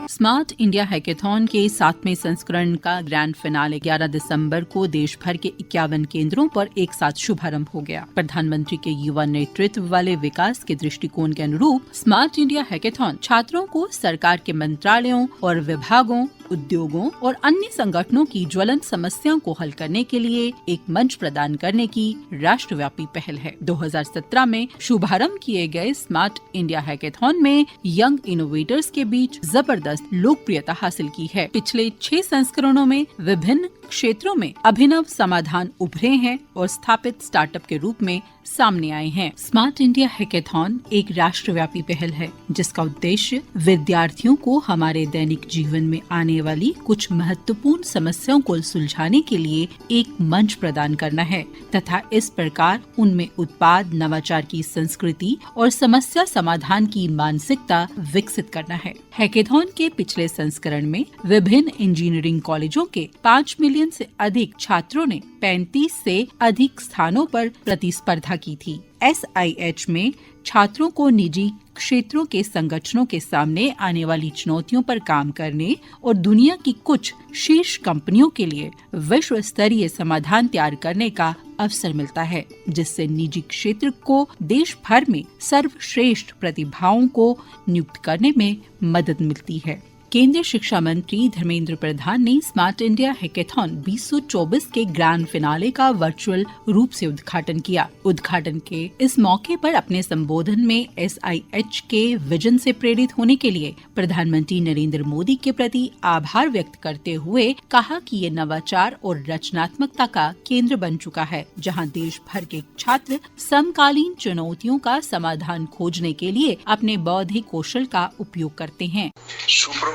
Smart India hackathon के 7वें संस्करण का ग्रैंड फिनाले 11 दिसंबर को देश भर के 51 केंद्रों पर एक साथ शुभारंभ हो गया। प्रधानमंत्री के युवा नेतृत्व वाले विकास के दृष्टिकोण के अनुरूप स्मार्ट इंडिया हैकेथॉन छात्रों को सरकार के मंत्रालयों और विभागों, उद्योगों और अन्य संगठनों की ज्वलंत समस्याओं को हल करने के लिए एक मंच प्रदान करने की राष्ट्रव्यापी पहल है। 2017 में शुभारंभ किए गए स्मार्ट इंडिया हैकेथॉन में यंग इनोवेटर्स के बीच जबरदस्त लोकप्रियता हासिल की है। पिछले 6 संस्करणों में विभिन्न क्षेत्रों में अभिनव समाधान उभरे हैं और स्थापित स्टार्टअप के रूप में सामने आए हैं। स्मार्ट इंडिया हैकेथॉन एक राष्ट्रव्यापी पहल है जिसका उद्देश्य विद्यार्थियों को हमारे दैनिक जीवन में आने वाली कुछ महत्वपूर्ण समस्याओं को सुलझाने के लिए एक मंच प्रदान करना है तथा इस प्रकार उनमें उत्पाद नवाचार की संस्कृति और समस्या समाधान की मानसिकता विकसित करना है। हैकेथॉन के पिछले संस्करण में विभिन्न इंजीनियरिंग कॉलेजों के 5 मिलियन से अधिक छात्रों ने 35 से अधिक स्थानों पर प्रतिस्पर्धा की थी। SIH में छात्रों को निजी क्षेत्रों के संगठनों के सामने आने वाली चुनौतियों पर काम करने और दुनिया की कुछ शीर्ष कंपनियों के लिए विश्व स्तरीय समाधान तैयार करने का अवसर मिलता है, जिससे निजी क्षेत्र को देश भर में सर्वश्रेष्ठ प्रतिभाओं को नियुक्त करने में मदद मिलती है। केंद्रीय शिक्षा मंत्री धर्मेंद्र प्रधान ने स्मार्ट इंडिया हैकेथॉन 2024 के ग्रैंड फिनाले का वर्चुअल रूप से उद्घाटन किया। उद्घाटन के इस मौके पर अपने संबोधन में SIH के विजन से प्रेरित होने के लिए प्रधानमंत्री नरेंद्र मोदी के प्रति आभार व्यक्त करते हुए कहा कि ये नवाचार और रचनात्मकता का केंद्र बन चुका है, जहां देश भर के छात्र समकालीन चुनौतियों का समाधान खोजने के लिए अपने बौद्धिक कौशल का उपयोग करते हैं।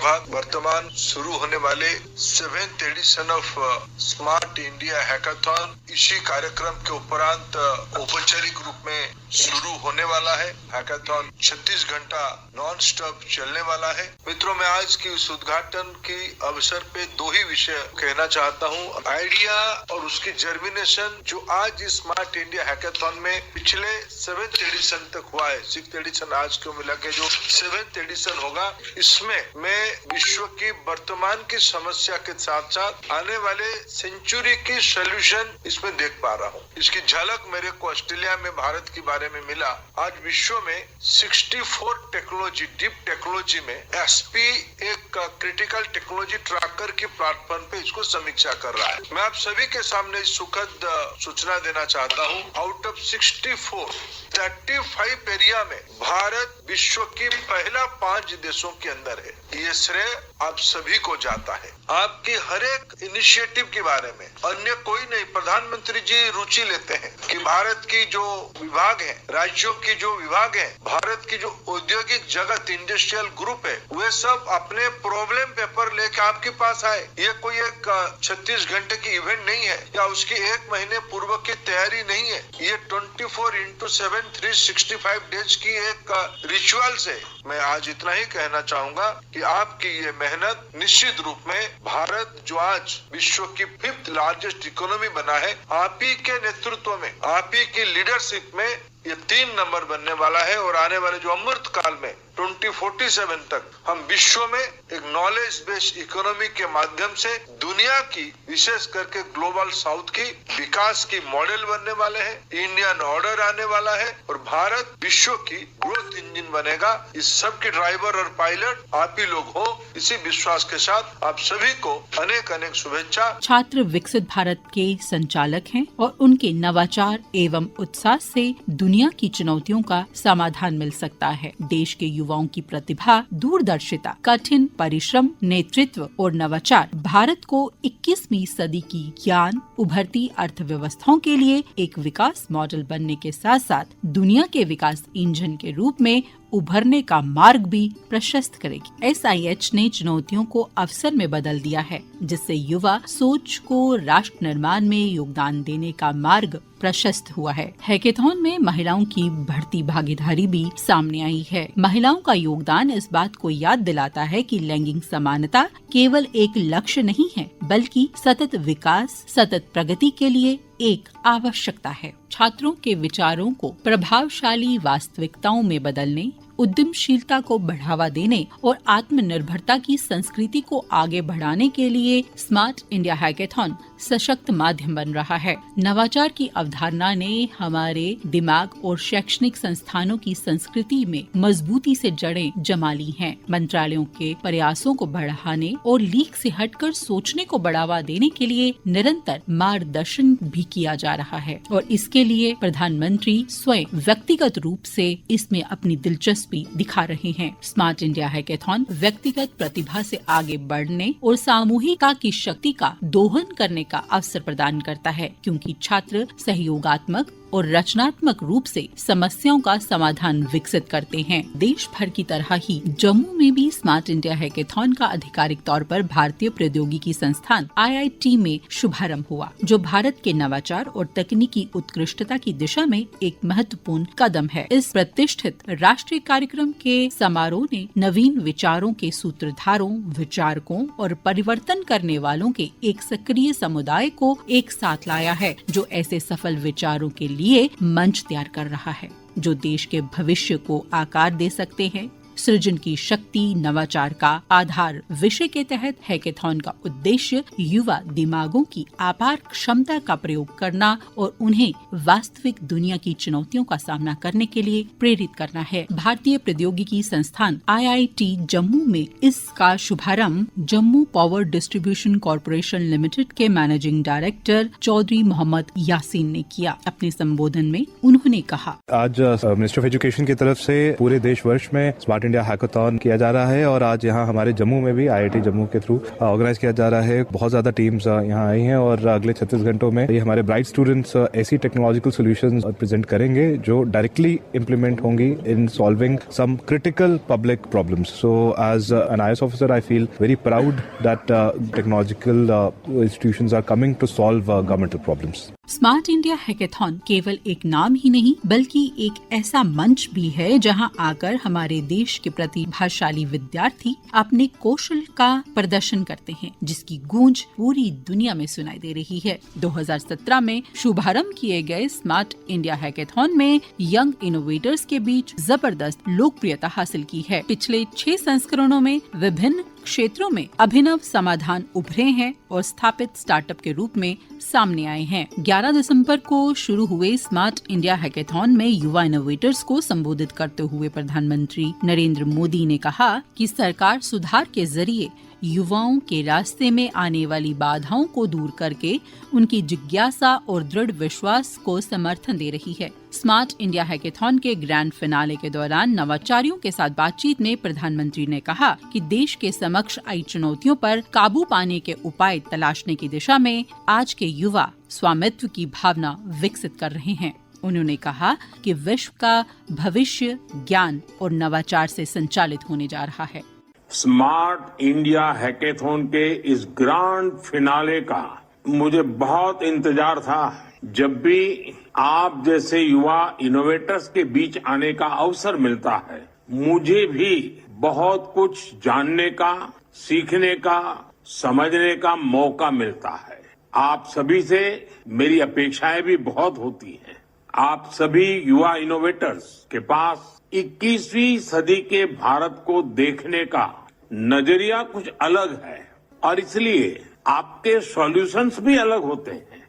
वर्तमान शुरू होने वाले 7th edition of smart India hackathon इसी कार्यक्रम के उपरांत औपचारिक रूप में शुरू होने वाला है। हैकाथॉन 36 घंटा नॉन स्टॉप चलने वाला है। मित्रों, मैं आज की इस उद्घाटन के अवसर पे 2 ही विषय कहना चाहता हूँ। आइडिया और उसकी जर्मिनेशन जो आज इस स्मार्ट इंडिया हैकाथॉन में पिछले 7th एडिशन तक हुआ है, 6th एडिशन आज को मिला के जो 7th एडिशन होगा, इसमें मैं विश्व की वर्तमान की समस्या के साथ साथ आने वाले सेंचुरी की सॉल्यूशन इसमें देख पा रहा हूँ। इसकी झलक मेरे को ऑस्ट्रेलिया में भारत के बारे में मिला। आज विश्व में 64 टेक्नोलॉजी, डीप टेक्नोलॉजी में SP एक क्रिटिकल टेक्नोलॉजी ट्रैकर की प्लेटफॉर्म पे इसको समीक्षा कर रहा है। मैं आप सभी के सामने सुखद सूचना देना चाहता हूँ। आउट ऑफ 64, 35 एरिया में भारत विश्व की पहला 5 देशों के अंदर है। ये श्रेय आप सभी को जाता है। आपकी हर एक इनिशिएटिव के बारे में अन्य कोई नहीं, प्रधानमंत्री जी रुचि लेते हैं कि भारत की जो विभाग है, राज्यों की जो विभाग है, भारत की जो औद्योगिक जगत इंडस्ट्रियल ग्रुप है, वे सब अपने प्रॉब्लम पेपर लेके आपके पास आए। ये कोई एक 36 घंटे की इवेंट नहीं है या उसकी 1 महीने पूर्व की तैयारी नहीं है। ये 24/7 365 डेज की एक रिचुअल्स है। मैं आज इतना ही कहना चाहूंगा कि आपकी ये मेहनत निश्चित रूप में भारत जो आज विश्व की 5th लार्जेस्ट इकोनॉमी बना है, आप ही के नेतृत्व में, आप ही की लीडरशिप में ये 3 नंबर बनने वाला है। और आने वाले जो अमृत काल में 2047 तक हम विश्व में एक नॉलेज बेस्ड इकोनॉमी के माध्यम से दुनिया की, विशेष करके ग्लोबल साउथ की विकास की मॉडल बनने वाले हैं। इंडियन ऑर्डर आने वाला है और भारत विश्व की ग्रोथ इंजन बनेगा। इस सब की ड्राइवर और पायलट आप ही लोग हो। इसी विश्वास के साथ आप सभी को अनेक अनेक शुभेच्छा। छात्र विकसित भारत के संचालक हैं और उनके नवाचार एवं उत्साह से दुनिया की चुनौतियों का समाधान मिल सकता है। देश के युवाओं की प्रतिभा, दूरदर्शिता, कठिन परिश्रम, नेतृत्व और नवाचार भारत को 21वीं सदी की ज्ञान, उभरती अर्थव्यवस्थाओं के लिए एक विकास मॉडल बनने के साथ साथ दुनिया के विकास इंजन के रूप में उभरने का मार्ग भी प्रशस्त करेगी। SIH ने चुनौतियों को अवसर में बदल दिया है, जिससे युवा सोच को राष्ट्र निर्माण में योगदान देने का मार्ग प्रशस्त हुआ है। हैकेथॉन में महिलाओं की बढ़ती भागीदारी भी सामने आई है। महिलाओं का योगदान इस बात को याद दिलाता है कि लैंगिक समानता केवल एक लक्ष्य नहीं है, बल्कि सतत विकास, सतत प्रगति के लिए एक आवश्यकता है। छात्रों के विचारों को प्रभावशाली वास्तविकताओं में बदलने, उद्यमशीलता को बढ़ावा देने और आत्मनिर्भरता की संस्कृति को आगे बढ़ाने के लिए स्मार्ट इंडिया हैकेथॉन सशक्त माध्यम बन रहा है। नवाचार की अवधारणा ने हमारे दिमाग और शैक्षणिक संस्थानों की संस्कृति में मजबूती से जड़ें जमा ली हैं। मंत्रालयों के प्रयासों को बढ़ाने और लीक से हटकर सोचने को बढ़ावा देने के लिए निरंतर मार्गदर्शन भी किया जा रहा है और इसके लिए प्रधानमंत्री स्वयं व्यक्तिगत रूप से इसमें अपनी दिलचस्पी दिखा रहे हैं। स्मार्ट इंडिया हैकेथॉन व्यक्तिगत प्रतिभा से आगे बढ़ने और सामूहिकता की शक्ति का दोहन करने का अवसर प्रदान करता है, क्योंकि छात्र सहयोगात्मक और रचनात्मक रूप से समस्याओं का समाधान विकसित करते हैं। देश भर की तरह ही जम्मू में भी स्मार्ट इंडिया हैकेथॉन का आधिकारिक तौर पर भारतीय प्रौद्योगिकी संस्थान IIT में शुभारंभ हुआ, जो भारत के नवाचार और तकनीकी उत्कृष्टता की दिशा में एक महत्वपूर्ण कदम है। इस प्रतिष्ठित राष्ट्रीय कार्यक्रम के समारोह ने नवीन विचारों के सूत्रधारों, विचारकों और परिवर्तन करने वालों के एक सक्रिय समुदाय को एक साथ लाया है, जो ऐसे सफल विचारों के लिए मंच तैयार कर रहा है जो देश के भविष्य को आकार दे सकते हैं। सृजन की शक्ति नवाचार का आधार विषय के तहत हैकेथॉन का उद्देश्य युवा दिमागों की अपार क्षमता का प्रयोग करना और उन्हें वास्तविक दुनिया की चुनौतियों का सामना करने के लिए प्रेरित करना है। भारतीय प्रौद्योगिकी संस्थान IIT जम्मू में इसका शुभारंभ Jammu power distribution corporation limited के मैनेजिंग डायरेक्टर चौधरी मोहम्मद यासीन ने किया। अपने संबोधन में उन्होंने कहा, आज मिनिस्ट्री ऑफ एजुकेशन की तरफ से पूरे देश वर्ष में स्मार्ट इंडिया हैकाथॉन किया जा रहा है और आज यहाँ हमारे जम्मू में भी IIT जम्मू के थ्रू ऑर्गेनाइज किया जा रहा है। बहुत ज्यादा टीम्स यहाँ आई हैं और अगले 36 घंटों में ये हमारे ब्राइट स्टूडेंट्स ऐसी टेक्नोलॉजिकल सॉल्यूशंस प्रेजेंट करेंगे जो डायरेक्टली इम्प्लीमेंट होंगी in solving some critical public problems. So as an IAS officer I feel very proud that technological institutions are coming to solve governmental problems. Smart India hackathon केवल एक नाम ही नहीं बल्कि एक ऐसा मंच भी है जहां आकर हमारे देश के प्रतिभाशाली विद्यार्थी अपने कौशल का प्रदर्शन करते हैं, जिसकी गूंज पूरी दुनिया में सुनाई दे रही है। 2017 में शुभारंभ किए गए स्मार्ट इंडिया हैकेथॉन में यंग इनोवेटर्स के बीच जबरदस्त लोकप्रियता हासिल की है। पिछले 6 संस्करणों में विभिन्न क्षेत्रों में अभिनव समाधान उभरे हैं और स्थापित स्टार्टअप के रूप में सामने आए हैं। 11 दिसंबर को शुरू हुए स्मार्ट इंडिया हैकेथॉन में युवा इनोवेटर्स को संबोधित करते हुए प्रधानमंत्री नरेंद्र मोदी ने कहा कि सरकार सुधार के जरिए युवाओं के रास्ते में आने वाली बाधाओं को दूर करके उनकी जिज्ञासा और दृढ़ विश्वास को समर्थन दे रही है। स्मार्ट इंडिया हैकेथॉन के ग्रैंड फिनाले के दौरान नवाचारियों के साथ बातचीत में प्रधानमंत्री ने कहा कि देश के समक्ष आई चुनौतियों पर काबू पाने के उपाय तलाशने की दिशा में आज के युवा स्वामित्व की भावना विकसित कर रहे हैं। उन्होंने कहा कि विश्व का भविष्य ज्ञान और नवाचार से संचालित होने जा रहा है। स्मार्ट इंडिया हैकेथॉन के इस ग्रैंड फिनाले का मुझे बहुत इंतजार था। जब भी आप जैसे युवा इनोवेटर्स के बीच आने का अवसर मिलता है, मुझे भी बहुत कुछ जानने का, सीखने का, समझने का मौका मिलता है। आप सभी से मेरी अपेक्षाएं भी बहुत होती हैं। आप सभी युवा इनोवेटर्स के पास 21वीं सदी के भारत को देखने का नजरिया कुछ अलग है और इसलिए आपके सॉल्यूशंस भी अलग होते हैं।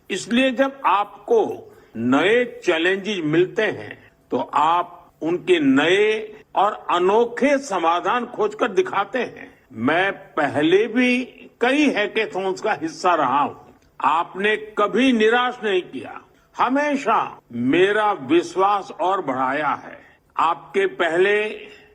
इसलिए जब आपको नए चैलेंजेस मिलते हैं तो आप उनके नए और अनोखे समाधान खोजकर दिखाते हैं। मैं पहले भी कई हैकेथॉन्स का हिस्सा रहा हूं। आपने कभी निराश नहीं किया, हमेशा मेरा विश्वास और बढ़ाया है। आपके पहले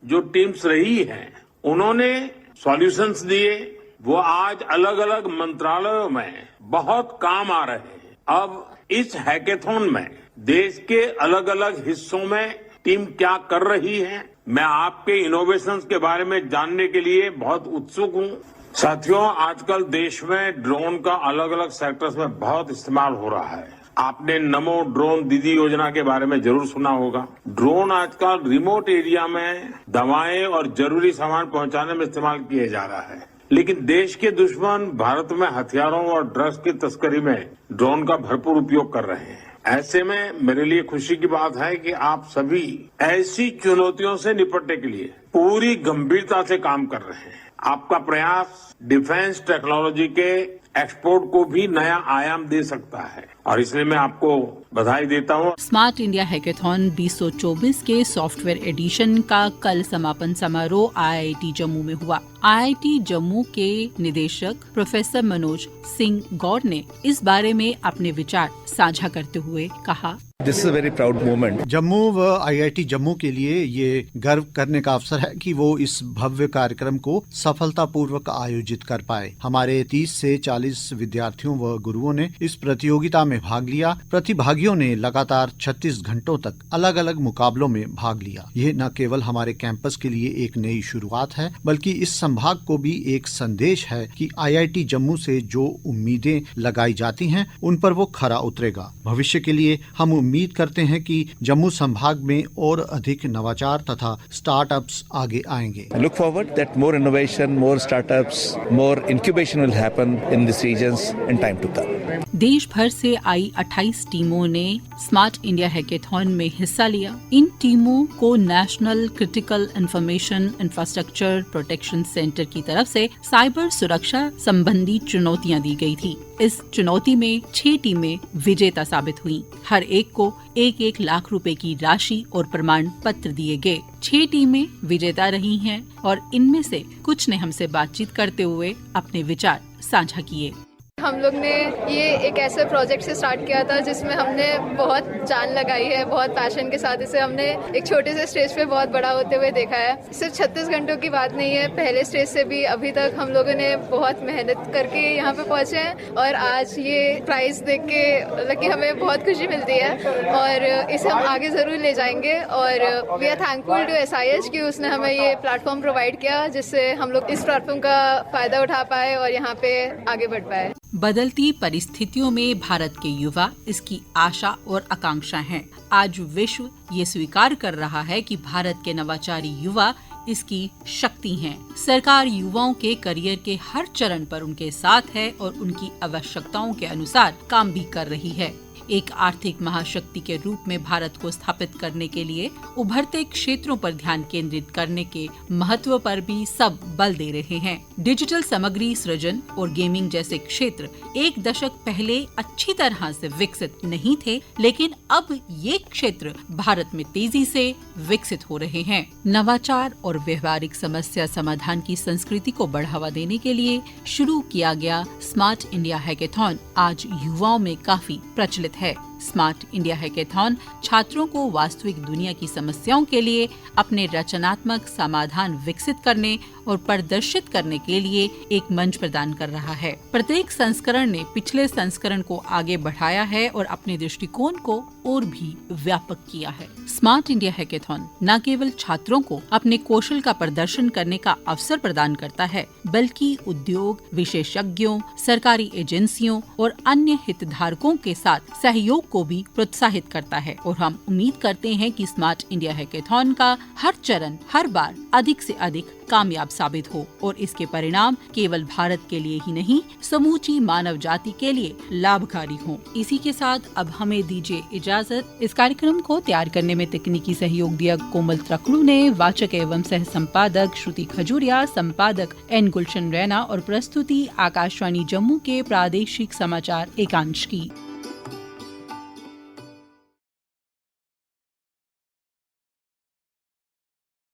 जो टीम्स रही हैं, उन्होंने सॉल्यूशंस दिए, वो आज अलग अलग मंत्रालयों में बहुत काम आ रहे हैं। अब इस हैकेथॉन में देश के अलग अलग हिस्सों में टीम क्या कर रही है, मैं आपके इनोवेशंस के बारे में जानने के लिए बहुत उत्सुक हूं। साथियों, आजकल देश में ड्रोन का अलग अलग सेक्टर्स में बहुत इस्तेमाल हो रहा है। आपने नमो ड्रोन दीदी योजना के बारे में जरूर सुना होगा। ड्रोन आजकल रिमोट एरिया में दवाएं और जरूरी सामान पहुंचाने में इस्तेमाल किया जा रहा है, लेकिन देश के दुश्मन भारत में हथियारों और ड्रग्स की तस्करी में ड्रोन का भरपूर उपयोग कर रहे हैं। ऐसे में मेरे लिए खुशी की बात है कि आप सभी ऐसी चुनौतियों से निपटने के लिए पूरी गंभीरता से काम कर रहे हैं। आपका प्रयास डिफेंस टेक्नोलॉजी के एक्सपोर्ट को भी नया आयाम दे सकता है और इसलिए मैं आपको बधाई देता हूँ। स्मार्ट इंडिया हैकेथॉन 2024 के सॉफ्टवेयर एडिशन का कल समापन समारोह IIT जम्मू में हुआ। IIT जम्मू के निदेशक प्रोफेसर मनोज सिंह गौड़ ने इस बारे में अपने विचार साझा करते हुए कहा, This is a very proud moment. Jammu व IIT जम्मू के लिए ये गर्व करने का अवसर है कि वो इस भव्य कार्यक्रम को सफलतापूर्वक आयोजित कर पाए। हमारे 30 से 40 विद्यार्थियों व गुरुओं ने इस प्रतियोगिता में भाग लिया। प्रतिभागियों ने लगातार 36 घंटों तक अलग अलग मुकाबलों में भाग लिया। ये न केवल हमारे कैंपस के लिए एक नई शुरुआत है, बल्कि इस संभाग को भी एक संदेश है कि IIT जम्मू से जो उम्मीदें लगाई जाती हैं, उन पर वो खरा उतरेगा। भविष्य के लिए हम उम्मीद करते हैं कि जम्मू संभाग में और अधिक नवाचार तथा स्टार्टअप्स आगे आएंगे। I look forward that more innovation, more startups, more incubation will happen in these regions in time to come. देश भर से आई 28 टीमों ने स्मार्ट इंडिया हैकेथॉन में हिस्सा लिया। इन टीमों को national critical information infrastructure protection centre की तरफ से साइबर सुरक्षा संबंधी चुनौतियां दी गई थी। इस चुनौती में 6 टीमें विजेता साबित हुई। हर एक को 1-1 लाख रुपए की राशि और प्रमाण पत्र दिए गए। 6 टीमें विजेता रही हैं और इनमें से कुछ ने हमसे बातचीत करते हुए अपने विचार साझा किए। हम लोग ने ये एक ऐसे प्रोजेक्ट से स्टार्ट किया था जिसमें हमने बहुत जान लगाई है, बहुत पैशन के साथ इसे हमने एक छोटे से स्टेज पे बहुत बड़ा होते हुए देखा है। सिर्फ 36 घंटों की बात नहीं है, पहले स्टेज से भी अभी तक हम लोगों ने बहुत मेहनत करके यहाँ पे पहुँचे हैं और आज ये प्राइज देख के मतलब कि हमें बहुत खुशी मिलती है और इसे हम आगे ज़रूर ले जाएंगे और we are thankful to SIH कि उसने हमें ये प्लेटफॉर्म प्रोवाइड किया जिससे हम लोग इस प्लेटफॉर्म का फ़ायदा उठा पाए और यहाँ पे आगे बढ़ पाए। बदलती परिस्थितियों में भारत के युवा इसकी आशा और आकांक्षा हैं। आज विश्व ये स्वीकार कर रहा है कि भारत के नवाचारी युवा इसकी शक्ति हैं। सरकार युवाओं के करियर के हर चरण पर उनके साथ है और उनकी आवश्यकताओं के अनुसार काम भी कर रही है। एक आर्थिक महाशक्ति के रूप में भारत को स्थापित करने के लिए उभरते क्षेत्रों पर ध्यान केंद्रित करने के महत्व पर भी सब बल दे रहे हैं। डिजिटल सामग्री सृजन और गेमिंग जैसे क्षेत्र एक दशक पहले अच्छी तरह से विकसित नहीं थे, लेकिन अब ये क्षेत्र भारत में तेजी से विकसित हो रहे हैं। नवाचार और व्यवहारिक समस्या समाधान की संस्कृति को बढ़ावा देने के लिए शुरू किया गया स्मार्ट इंडिया हैकेथॉन आज युवाओं में काफी प्रचलित है। स्मार्ट इंडिया हैकेथॉन छात्रों को वास्तविक दुनिया की समस्याओं के लिए अपने रचनात्मक समाधान विकसित करने और प्रदर्शित करने के लिए एक मंच प्रदान कर रहा है। प्रत्येक संस्करण ने पिछले संस्करण को आगे बढ़ाया है और अपने दृष्टिकोण को और भी व्यापक किया है। स्मार्ट इंडिया हैकेथॉन न केवल छात्रों को अपने कौशल का प्रदर्शन करने का अवसर प्रदान करता है, बल्कि उद्योग, विशेषज्ञों, सरकारी एजेंसियों और अन्य हितधारकों के साथ सहयोग को भी प्रोत्साहित करता है। और हम उम्मीद करते हैं कि स्मार्ट इंडिया हैकेथॉन का हर चरण हर बार अधिक से अधिक कामयाब साबित हो और इसके परिणाम केवल भारत के लिए ही नहीं, समूची मानव जाति के लिए लाभकारी हों। इसी के साथ अब हमें दीजिए इजाजत। इस कार्यक्रम को तैयार करने में तकनीकी सहयोग दिया कोमल त्रकड़ू ने, वाचक एवं सह संपादक श्रुति खजूरिया, संपादक N गुलशन रैना और प्रस्तुति आकाशवाणी जम्मू के प्रादेशिक समाचार एकांश की।